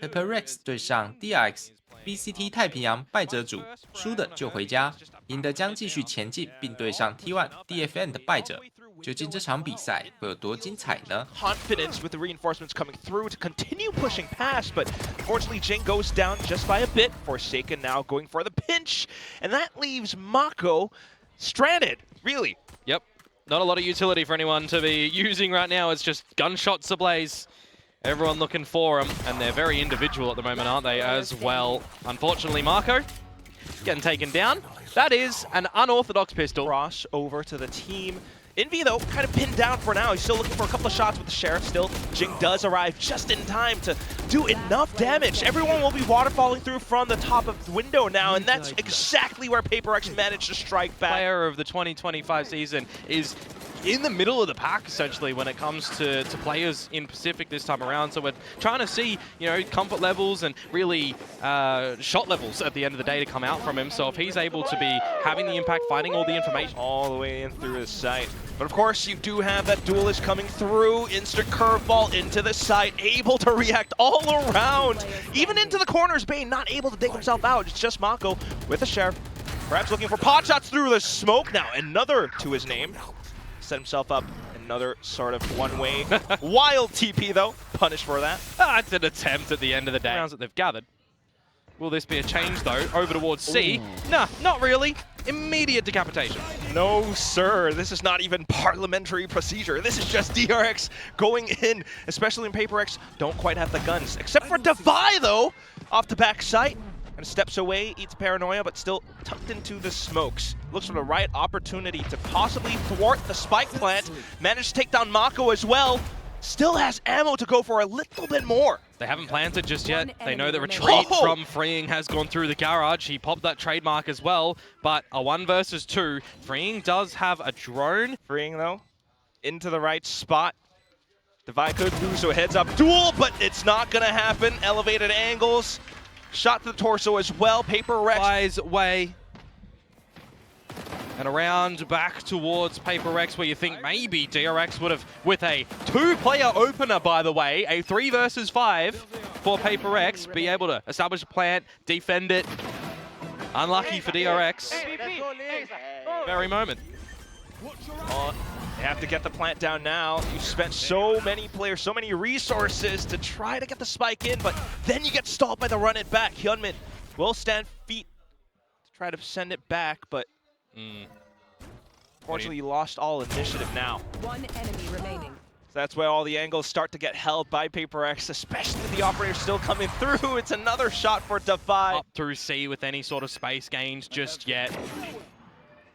PRX 对上 DRX。VCT 太平洋败者组，输的就回家，赢的将继续前进，并对上 T1 DFN 的败者。究竟这场比赛会有多精彩呢 ？Confidence with the reinforcements coming through to continue pushing past, but unfortunately Jing goes down just by a bit. Forsaken now going for the pinch, and that leaves Mako stranded. Really? Yep. Not a lot of utility for anyone to be using right now. It's just gunshots ablaze. Everyone looking for him, and they're very individual at the moment, aren't they, as well? Unfortunately, Mako getting taken down. That is an unorthodox pistol. Cross over to the team. Envy, though, kind of pinned down for now. He's still looking for a couple of shots with the Sheriff still. Jing does arrive just in time to do enough damage. Everyone will be waterfalling through from the top of the window now, and that's exactly where PRX managed to strike back. Player of the 2025 season is in the middle of the pack, essentially, when it comes to players in Pacific this time around. So we're trying to see, you know, comfort levels and really shot levels at the end of the day to come out from him. So if he's able to be having the impact, finding all the information all the way in through his sight. But of course, you do have that duelist coming through. Instant curveball into the site, able to react all around. Even into the corners, Bane not able to dig himself out. It's just Mako with the Sheriff. Perhaps looking for pot shots through the smoke now. Another to his name. Set himself up another sort of one-way. Wild TP, though. Punished for that. It's an attempt at the end of the day. Rounds that they've gathered. Will this be a change, though? Over towards C. Ooh. Nah, not really. Immediate decapitation. No, sir. This is not even parliamentary procedure. This is just DRX going in, especially in PRX. Don't quite have the guns. Except for Devi, though, off the back site. And steps away, eats paranoia, but still tucked into the smokes. Looks for the right opportunity to possibly thwart the spike plant. Managed to take down Mako as well. Still has ammo to go for a little bit more. They haven't planted just yet. They know the retreat from Freeing has gone through the garage. He popped that trademark as well, but a 1 versus 2. Freeing does have a drone. Freeing, though, into the right spot. Devi could do so heads up duel, but it's not gonna happen. Elevated angles. Shot to the torso as well. PRX flies away. And around back towards PRX, where you think maybe DRX would have, with a 2-player opener, by the way, a 3 versus 5 for PRX, be able to establish a plant, defend it. Unlucky for DRX. Very moment. They have to get the plant down now. You spent so many players, so many resources to try to get the spike in, but then you get stalled by the run it back. Hyunmin will stand feet to try to send it back, but fortunately you lost all initiative now. 1 enemy remaining. So that's where all the angles start to get held by PRX, especially with the operator still coming through. It's another shot for Devi. Up through C with any sort of space gains just yet.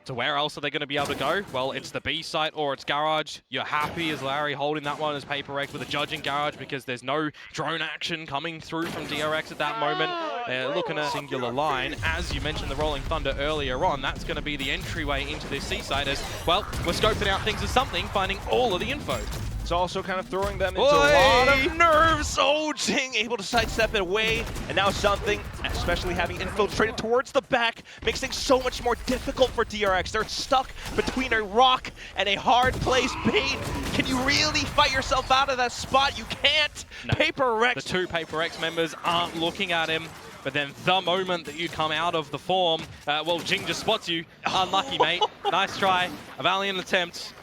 So where else are they going to be able to go? Well, it's the B site or it's garage. You're happy as Larry holding that one as PRX with a judging garage because there's no drone action coming through from DRX at that moment. They're looking at a singular line. As you mentioned the Rolling Thunder earlier on, that's going to be the entryway into this C site as, well, we're scoping out things as something, finding all of the info. It's also kind of throwing them into a lot of nerves. Oh, Jing able to sidestep it away. And now something, especially having infiltrated towards the back, makes things so much more difficult for DRX. They're stuck between a rock and a hard place. Bane, can you really fight yourself out of that spot? You can't. No. PRX. The 2 PRX members aren't looking at him. But then the moment that you come out of the form, well, Jing just spots you. Unlucky, mate. Nice try. A valiant attempt.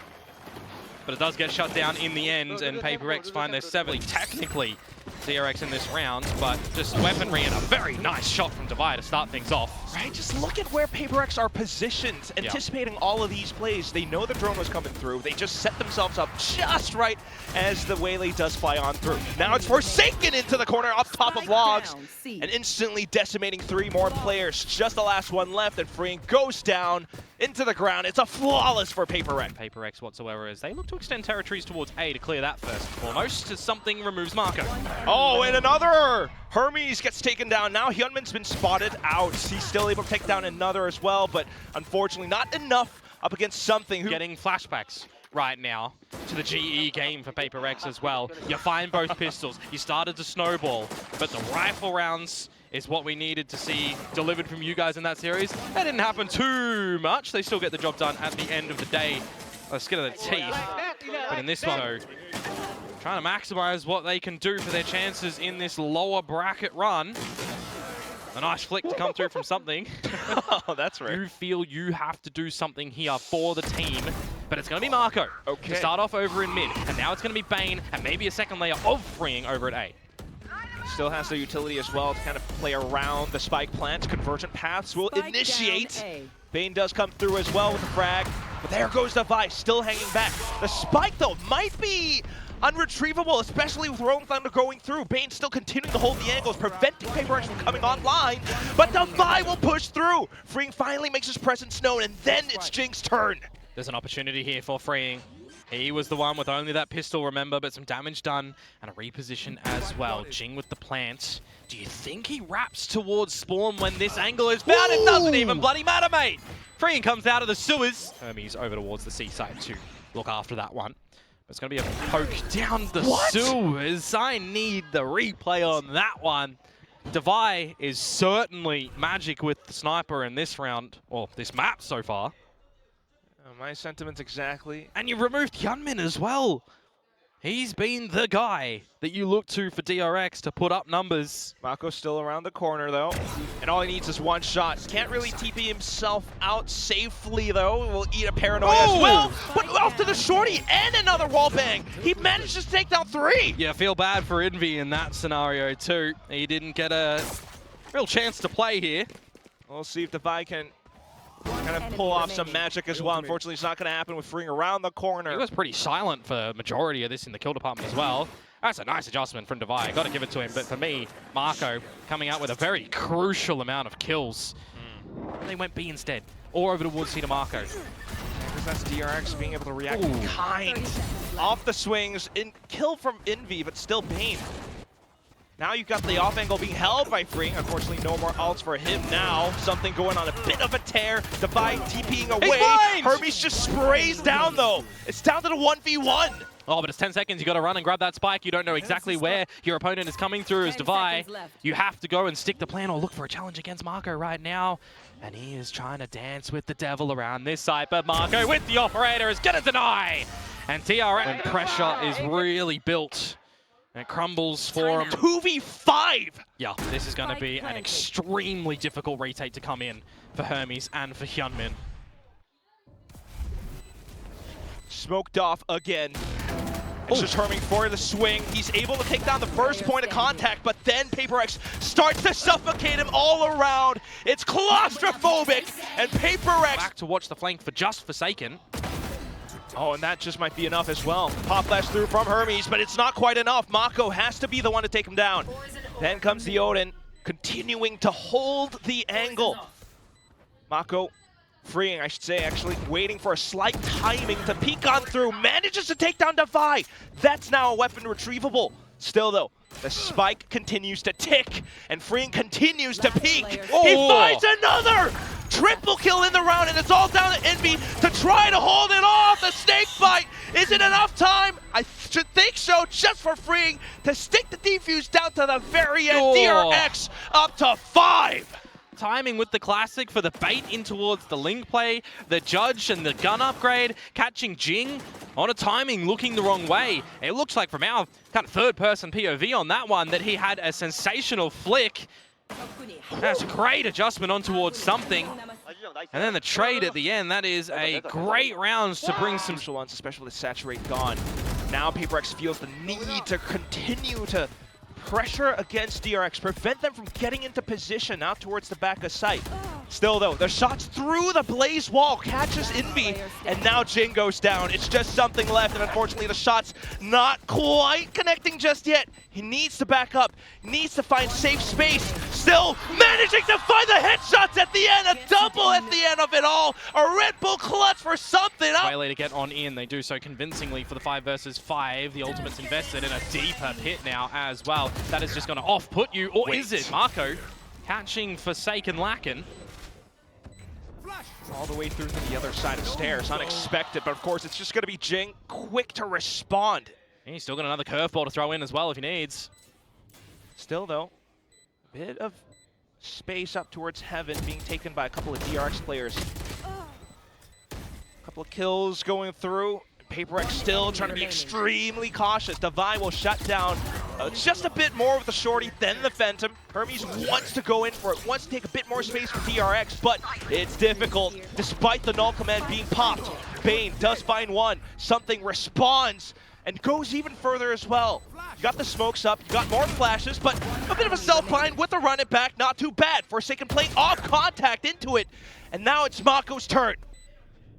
But it does get shut down in the end, and PRX find their 70. Technically, DRX in this round, but just weaponry and a very nice shot from Devi to start things off. Right, just look at where PRX are positioned, anticipating all of these plays. They know the drone was coming through. They just set themselves up just right as the Waylay does fly on through. Now it's Forsaken into the corner up top of logs, and instantly decimating 3 more players. Just the last one left, and Freeing goes down into the ground. It's a flawless for PRX. PRX whatsoever as they look to extend territories towards A to clear that first and foremost, as something removes Mako. Oh, and another! Hermes gets taken down. Now Hyunmin's been spotted out. He's still able to take down another as well, but unfortunately not enough up against something who... Getting flashbacks right now to the GE game for PRX as well. You find both pistols. You started to snowball, but the rifle rounds is what we needed to see delivered from you guys in that series. That didn't happen too much. They still get the job done at the end of the day. A skin of the teeth. But in this one, trying to maximize what they can do for their chances in this lower bracket run. A nice flick to come through from something. Oh, that's right. You feel you have to do something here for the team, but it's going to be Marco to start off over in mid, and now it's going to be Bane and maybe a second layer of freeing over at A. Still has the utility as well to kind of play around the spike plant. Convergent paths will initiate. Bane does come through as well with the frag, but there goes the Device, still hanging back. The spike, though, might be unretrievable, especially with Rolling Thunder going through. Bane still continuing to hold the angles, preventing PRX from coming online, but Devi will push through. Freeing finally makes his presence known, and then it's Jing's turn. There's an opportunity here for Freeing. He was the one with only that pistol, remember, but some damage done and a reposition as well. Jing with the plant. Do you think he wraps towards Spawn when this angle is found? It doesn't even bloody matter, mate. Freeing comes out of the sewers. Hermes over towards the seaside to look after that one. It's going to be a poke down the sewers. I need the replay on that one. Devi is certainly magic with the sniper in this round, or this map so far. My sentiments exactly. And you've removed Hyunmin as well. He's been the guy that you look to for DRX to put up numbers. Mako's still around the corner, though. And all he needs is one shot. Can't really TP himself out safely, though. Will eat a paranoia as well. But off to the shorty and another wall bang. He managed to take down 3. Yeah, feel bad for Envy in that scenario, too. He didn't get a real chance to play here. We'll see if Devi can kind of pull off some magic as well. Unfortunately, it's not going to happen with Freeing around the corner. He was pretty silent for majority of this in the kill department as well. That's a nice adjustment from Devi. Got to give it to him. But for me, Marco coming out with a very crucial amount of kills. They went B instead, or over towards C to Marco. Because that's DRX being able to react in kind. Off the swings, kill from Envy, but still Bane. Now you've got the off angle being held by Freeing. Unfortunately, no more ults for him now. Something going on, a bit of a tear. Devi TPing away. Hermes just sprays down, though. It's down to the 1v1. Oh, but it's 10 seconds. You got to run and grab that spike. You don't know exactly where your opponent is coming through as Devi. You have to go and stick the plan or look for a challenge against Marco right now. And he is trying to dance with the devil around this side. But Marco with the operator is going to deny. And TRX, when pressure is really built, and it crumbles for him. 2v5! Yeah, this is going to be an extremely difficult retake to come in for Hermes and for Hyunmin. Smoked off again. It's just Herming for the swing. He's able to take down the first point of contact, but then PRX starts to suffocate him all around. It's claustrophobic, and PRX back to watch the flank for just Forsaken. Oh, and that just might be enough as well. Pop flash through from Hermes, but it's not quite enough. Mako has to be the one to take him down. Then comes the Odin, continuing to hold the angle. Mako freeing, I should say, actually waiting for a slight timing to peek on through. Manages to take down Devi. That's now a weapon retrievable. Still, though, the spike continues to tick, and Freeing continues to peek. He finds another! Triple kill in the round, and it's all down to Envy to try to hold it off. The snake bite. Is it enough time? I should think so, just for Freeing to stick the defuse down to the very end. DRX up to 5. Timing with the classic for the bait in towards the link play, the judge and the gun upgrade, catching Jing on a timing looking the wrong way. It looks like from our kind of third-person POV on that one that he had a sensational flick. That's a great adjustment on towards something. And then the trade at the end, that is a great round to bring some ones, especially with Saturate gone. Now PRX feels the need to continue to pressure against DRX, prevent them from getting into position out towards the back of sight. Still though, the shots through the blaze wall catches Envy, and now Jing goes down. It's just something left, and unfortunately the shot's not quite connecting just yet. He needs to back up, needs to find safe space. Still managing to find the headshots at the end, a double at the end of it all. A Red Bull clutch for something. Way to get on in. They do so convincingly for the 5 versus 5. The ultimate's invested in a deeper pit now as well. That is just going to off-put you, or is it? Marco catching Forsaken Lacken. All the way through to the other side of stairs. Unexpected, but of course it's just going to be Jing quick to respond. He's still got another curveball to throw in as well if he needs. Still though, a bit of space up towards heaven being taken by a couple of DRX players. A couple of kills going through. PRX still trying to be extremely cautious. Divine will shut down just a bit more with the shorty than the Phantom. Hermes wants to go in for it, wants to take a bit more space for DRX, but it's difficult. Despite the null command being popped, Bane does find one. Something responds and goes even further as well. You got the smokes up, you got more flashes, but a bit of a self-bind with the run it back, not too bad. Forsaken playing off contact into it, and now it's Mako's turn.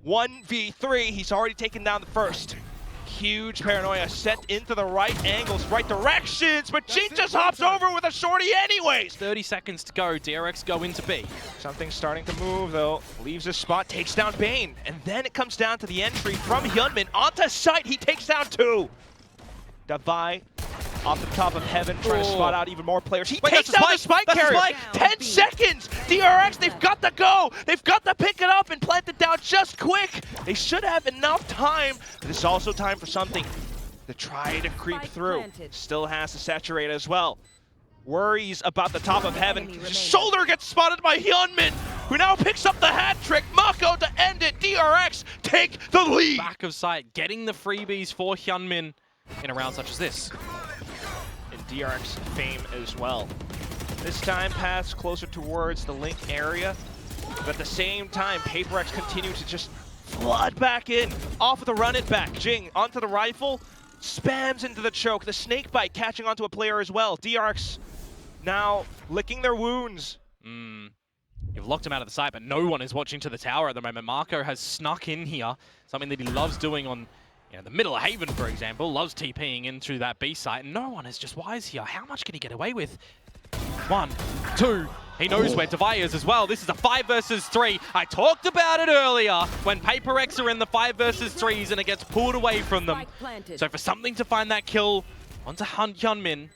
1v3, he's already taken down the first. Huge paranoia sent into the right angles, right directions, but Jing just hops over with a shorty anyways. 30 seconds to go, DRX go into B. Something's starting to move though, leaves his spot, takes down Bane, and then it comes down to the entry from Hyunmin. Onto sight, he takes down two. Davai off the top of heaven, trying to spot out even more players. He takes down the spike carrier. 10 seconds! DRX, they've got to go! They've got to pick it up and plant it down just quick! They should have enough time, but it's also time for something to try to creep through. Still has to saturate as well. Worries about the top of heaven. Shoulder gets spotted by Hyunmin, who now picks up the hat trick. Mako to end it. DRX take the lead! Back of sight, getting the freebies for Hyunmin in a round such as this. DRX fame as well. This time pass closer towards the link area, but at the same time, PRX continues to just flood back in, off of the run it back. Jing onto the rifle, spams into the choke, the snake bite catching onto a player as well. DRX now licking their wounds. You've locked him out of the sight, but no one is watching to the tower at the moment. Mako has snuck in here, something that he loves doing on the middle of Haven, for example, loves TPing into that B site, and no one is just wise here. How much can he get away with? 1, 2, he knows where Davai is as well. This is a 5 versus 3. I talked about it earlier when PRX are in the 5 versus 3s and it gets pulled away from them. So for something to find that kill onto Hyunmin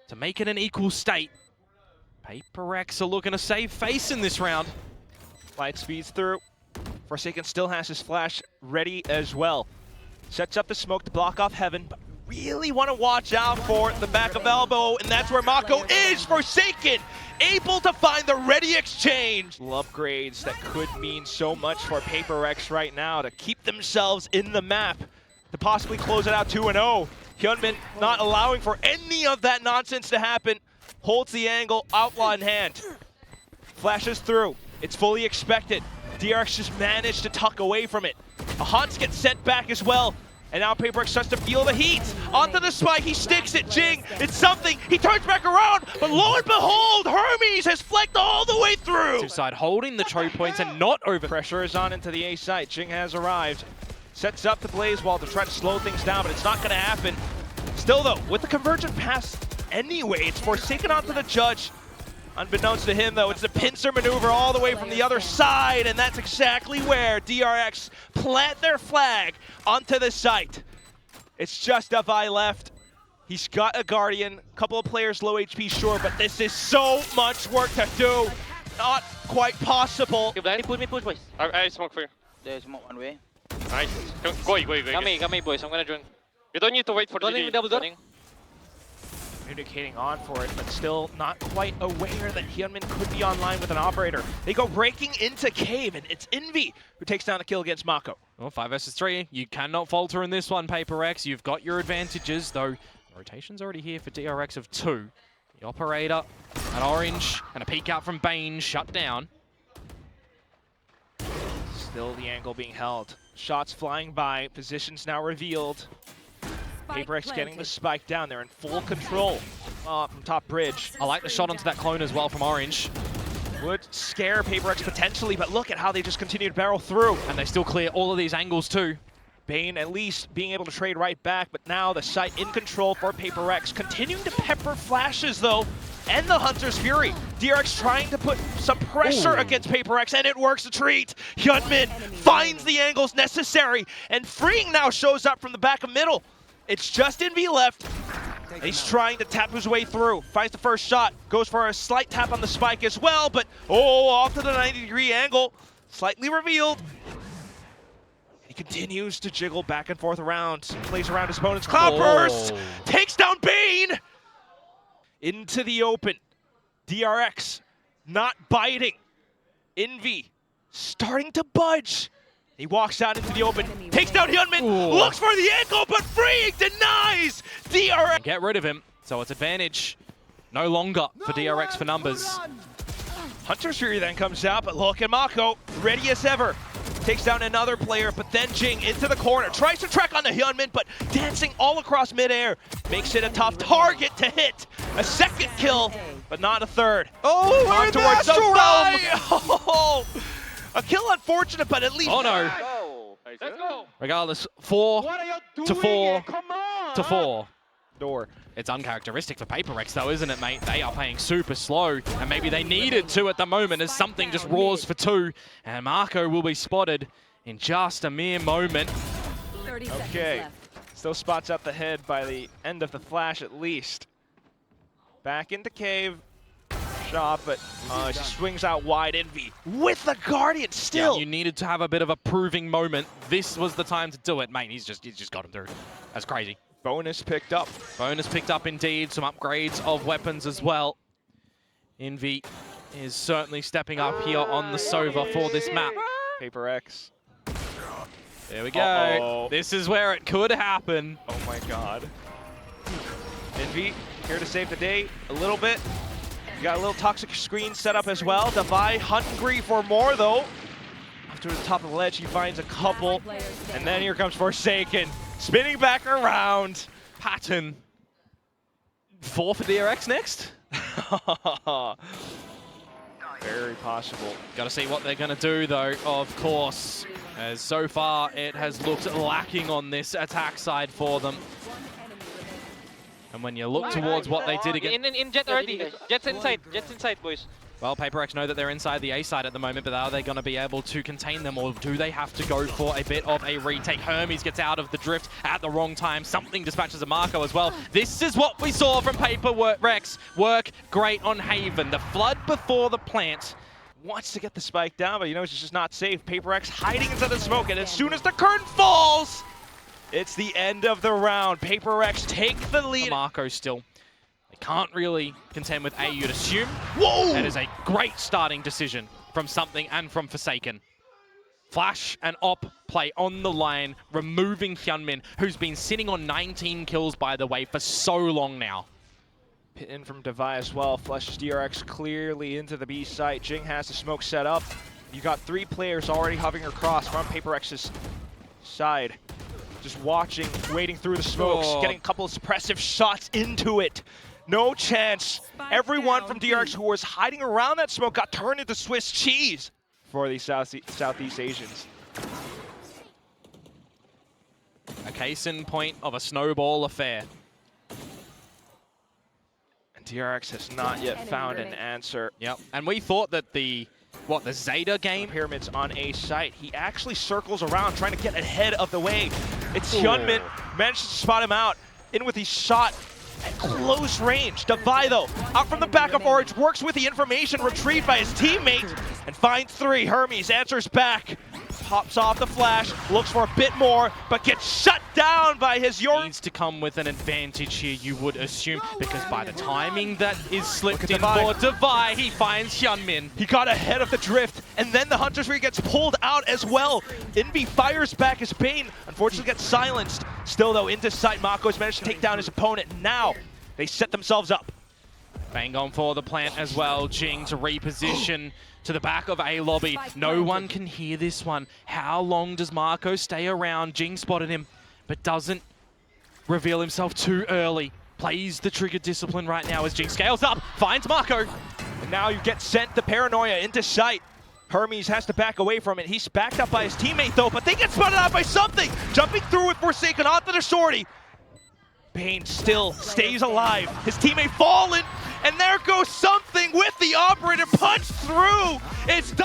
to make it an equal state, PRX are looking to save face in this round. Light speeds through. Forsaken still has his flash ready as well. Sets up the smoke to block off heaven, but really want to watch out for the back of elbow, and that's where Mako is. Forsaken able to find the ready exchange. Upgrades that could mean so much for PRX right now to keep themselves in the map, to possibly close it out 2-0. Hyunmin not allowing for any of that nonsense to happen. Holds the angle, outlaw in hand. Flashes through. It's fully expected. DRX just managed to tuck away from it. A Hans gets sent back as well. And now PRX starts to feel the heat. Onto the spike, he sticks it. Jing, it's something. He turns back around, but lo and behold, Hermes has flanked all the way through. Two side holding the choke points and not over. Pressure is on into the A site. Jing has arrived. Sets up the blaze wall to try to slow things down, but it's not going to happen. Still though, with the convergent pass anyway, it's Forsaken onto the judge. Unbeknownst to him, though, it's the pincer maneuver all the way from the other side, and that's exactly where DRX plant their flag onto the site. It's just Davai left. He's got a Guardian, a couple of players low HP, sure, but this is so much work to do. Not quite possible. Push me, push, boys. I smoke for you. There's smoke one way. Nice. Go. Come me, boys. I'm gonna join. You don't need to wait for the Running double door. Communicating on for it, but still not quite aware that Hyunmin could be online with an operator. They go breaking into cave, and it's Envy who takes down the kill against Mako. Well, 5 versus 3. You cannot falter in this one, PRX. You've got your advantages, though. Rotation's already here for DRX of 2. The operator, an orange, and a peek out from Bane, shut down. Still the angle being held. Shots flying by, positions now revealed. PRX getting the spike down. They're in full control from top bridge. I like the shot onto that clone as well from Orange. Would scare PRX potentially, but look at how they just continue to barrel through. And they still clear all of these angles too. Bane at least being able to trade right back, but now the site in control for PRX. Continuing to pepper flashes though, and the Hunter's Fury. DRX trying to put some pressure against PRX, and it works a treat. Hyunmin finds the angles necessary, and Freeing now shows up from the back of middle. It's just Envy left. And he's trying to tap his way through. Finds the first shot. Goes for a slight tap on the spike as well, but off to the 90-degree angle. Slightly revealed. He continues to jiggle back and forth around. Plays around his opponent's Cloud Burst. Takes down Bane. Into the open. DRX not biting. Envy starting to budge. He walks out into the open, takes down Hyunmin, looks for the ankle, but freeing denies DRX. Get rid of him, so it's advantage no longer for DRX for numbers. Hunter's Fury then comes out, but look at Mako, ready as ever. Takes down another player, but then Jing into the corner. Tries to track on the Hyunmin, but dancing all across midair. Makes it a tough target to hit. A second kill, but not a third. Oh, On towards the oh, a kill unfortunate, but at least... Oh no. Let's go. Regardless, 4 to 4 to 4. Door. It's uncharacteristic for PRX though, isn't it, mate? They are playing super slow, and maybe they needed to at the moment as something just roars for 2. And Mako will be spotted in just a mere moment. Okay. Still spots out the head by the end of the flash at least. Back into cave. Shot, but she swings out wide. Envy with the Guardian still. Yeah, you needed to have a bit of a proving moment. This was the time to do it, mate. He's just got him through. That's crazy. Bonus picked up. Bonus picked up indeed. Some upgrades of weapons as well. Envy is certainly stepping up here on the Sova for this map. PRX. There we go. Uh-oh. This is where it could happen. Oh my god. Envy here to save the day a little bit. You got a little toxic screen set up as well. Devi hungry for more though. Up to the top of the ledge, he finds a couple. And then here comes Forsaken. Spinning back around. Pattern. 4 for DRX next? Very possible. Got to see what they're going to do, though, of course. As so far, it has looked lacking on this attack side for them. And when you look towards what they did again... In Jet already. Jet's inside, boys. Well, PRX know that they're inside the A side at the moment, but are they going to be able to contain them, or do they have to go for a bit of a retake? Hermes gets out of the drift at the wrong time. Something dispatches a Marco as well. This is what we saw from PRX. Work great on Haven. The flood before the plant. Wants to get the spike down, but you know it's just not safe. PRX hiding inside the smoke, and as soon as the curtain falls, it's the end of the round. PRX take the lead. Marco still. Can't really contend with A, you'd assume. Whoa! That is a great starting decision from Something and from Forsaken. Flash and op play on the line, removing Hyunmin, who's been sitting on 19 kills, by the way, for so long now. Pit in from Devi as well. Flushes DRX clearly into the B site. Jing has the smoke set up. You got 3 players already hovering across from PRX's side. Just watching, waiting through the smokes, getting a couple of suppressive shots into it. No chance. Everyone from DRX who was hiding around that smoke got turned into Swiss cheese for these Southeast Asians. A case in point of a snowball affair. And DRX has not yet found an answer. Yep, and we thought that the Zeta game? Pyramids on A site. He actually circles around trying to get ahead of the wave. It's Hyunmin, manages to spot him out. In with his shot. At close range. Devi, though, out from the back of Orange, works with the information retrieved by his teammate and finds 3. Hermes answers back, pops off the flash, looks for a bit more, but gets shut down by his yoru. Needs to come with an advantage here, you would assume, because by the timing that is slipped in for Devi, he finds Hyunmin. He got ahead of the drift, and then the Hunter's Fury gets pulled out as well. Envy fires back as Bane, unfortunately gets silenced. Still, though, into sight, Mako's managed to take down his opponent. Now, they set themselves up. Bang on for the plant as well. Jing to reposition to the back of A lobby. No one can hear this one. How long does Mako stay around? Jing spotted him, but doesn't reveal himself too early. Plays the trigger discipline right now as Jing scales up, finds Mako. And now you get sent the paranoia into sight. Hermes has to back away from it. He's backed up by his teammate though, but they get spotted out by Something. Jumping through with Forsaken onto the shorty. Bane still stays alive. His teammate fallen, and there goes Something with the operator punch through. It's done.